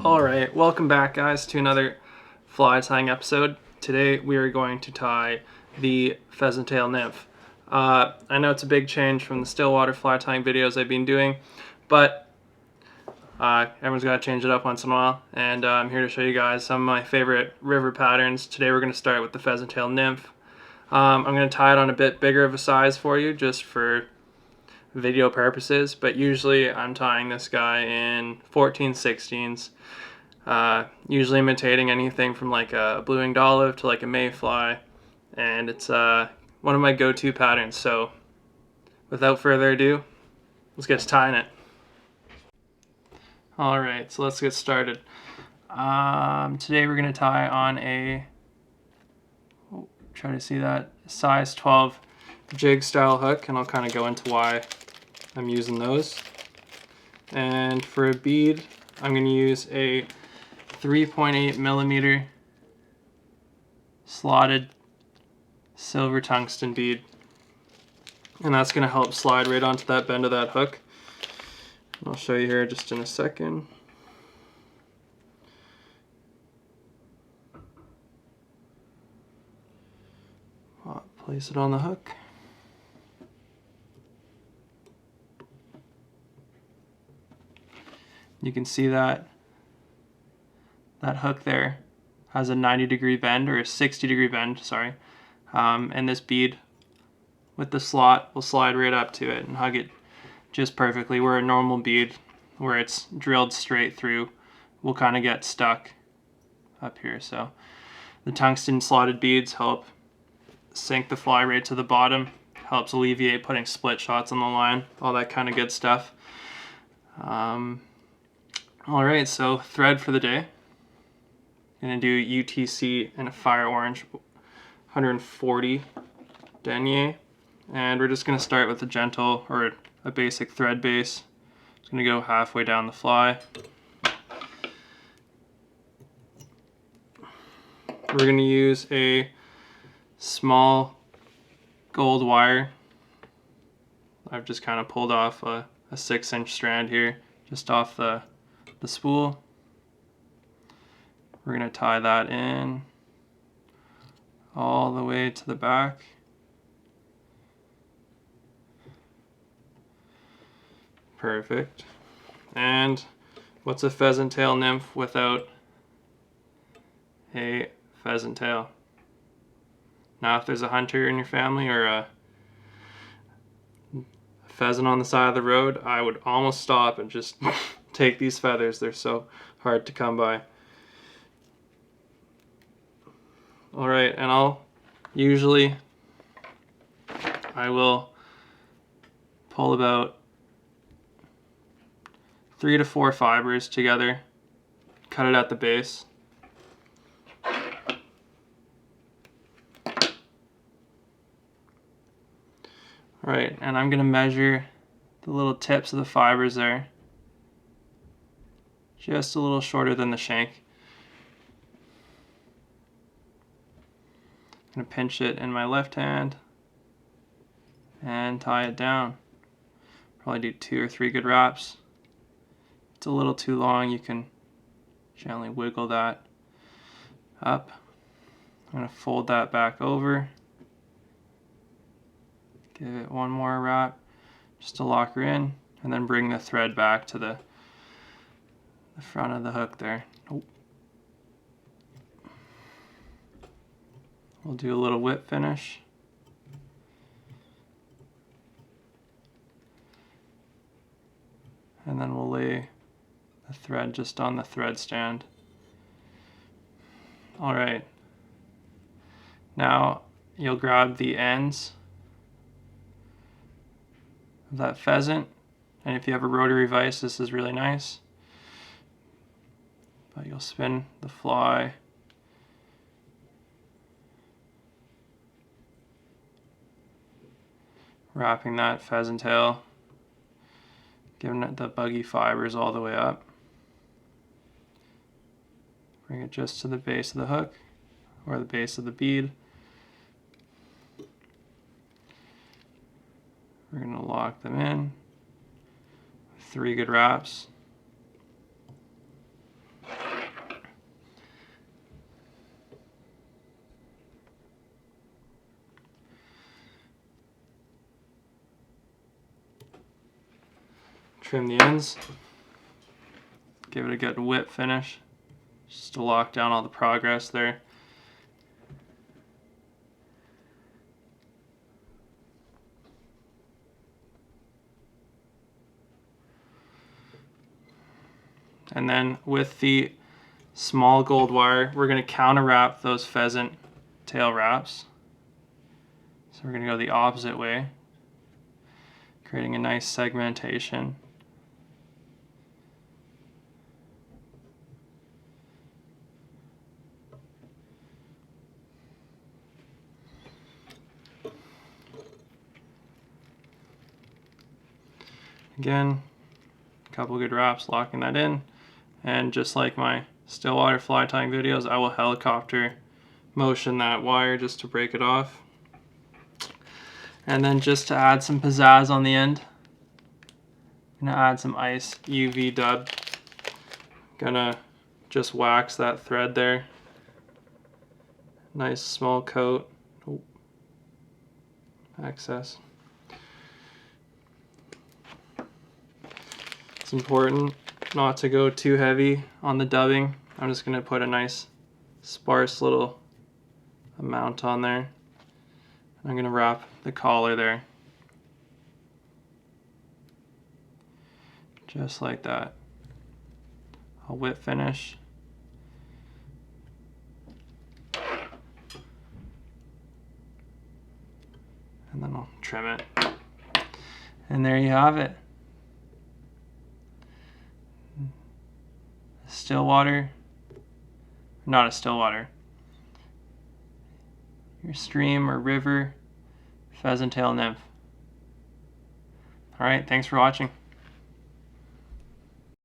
Alright, welcome back guys to another fly tying episode. Today we are going to tie the Pheasant Tail Nymph. I know it's a big change from the stillwater fly tying videos I've been doing, but everyone's got to change it up once in a while, and I'm here to show you guys some of my favorite river patterns. Today we're going to start with the Pheasant Tail Nymph. I'm going to tie it on a bit bigger of a size for you just for video purposes, but usually I'm tying this guy in 14/16s, usually imitating anything from like a blue-winged olive to like a mayfly, and it's one of my go-to patterns. So without further ado, let's get to tying it. Alright, so let's get started. Today we're going to tie on a, try to see that, size 12 jig style hook, and I'll kind of go into why I'm using those. And for a bead, I'm going to use a 3.8 millimeter slotted silver tungsten bead, and that's going to help slide right onto that bend of that hook. And I'll show you here just in a second. I'll place it on the hook. You can see that hook there has a 90-degree bend, or a 60-degree bend, sorry. And this bead with the slot will slide right up to it and hug it just perfectly, where a normal bead, where it's drilled straight through, will kind of get stuck up here. So the tungsten slotted beads help sink the fly right to the bottom, helps alleviate putting split shots on the line, all that kind of good stuff. Alright, so thread for the day. Gonna do UTC and a fire orange 140 denier. And we're just gonna start with a gentle, or a basic thread base. It's gonna go halfway down the fly. We're gonna use a small gold wire. I've just kind of pulled off a 6-inch strand here, just off the spool. We're going to tie that in all the way to the back. Perfect. And what's a pheasant tail nymph without a pheasant tail? Now, if there's a hunter in your family or a pheasant on the side of the road, I would almost stop and just take these feathers. They're so hard to come by. Alright, and I will pull about 3 to 4 fibers together, cut it at the base. Alright, and I'm going to measure the little tips of the fibers there, just a little shorter than the shank. I'm going to pinch it in my left hand and tie it down. Probably do 2 or 3 good wraps. If it's a little too long, you can gently wiggle that up. I'm going to fold that back over. Give it one more wrap just to lock her in, and then bring the thread back to the front of the hook there. We'll do a little whip finish. And then we'll lay the thread just on the thread stand. Alright. Now you'll grab the ends of that pheasant, and if you have a rotary vise, this is really nice. But you'll spin the fly wrapping that pheasant tail, giving it the buggy fibers all the way up. Bring it just to the base of the hook, or the base of the bead. We're going to lock them in. 3 good wraps. trim the ends, give it a good whip finish, just to lock down all the progress there. And then with the small gold wire, we're going to counter wrap those pheasant tail wraps. So we're going to go the opposite way, creating a nice segmentation. Again, a couple good wraps locking that in. And just like my stillwater fly tying videos, I will helicopter motion that wire just to break it off. And then just to add some pizzazz on the end, I'm gonna add some ice UV dub. Gonna just wax that thread there. Nice small coat. Oh, excess. It's important not to go too heavy on the dubbing. I'm just gonna put a nice sparse little amount on there. I'm gonna wrap the collar there. Just like that. I'll whip finish. And then I'll trim it. And there you have it. Stillwater, not a stillwater, your stream or river pheasant tail nymph. All right, thanks for watching.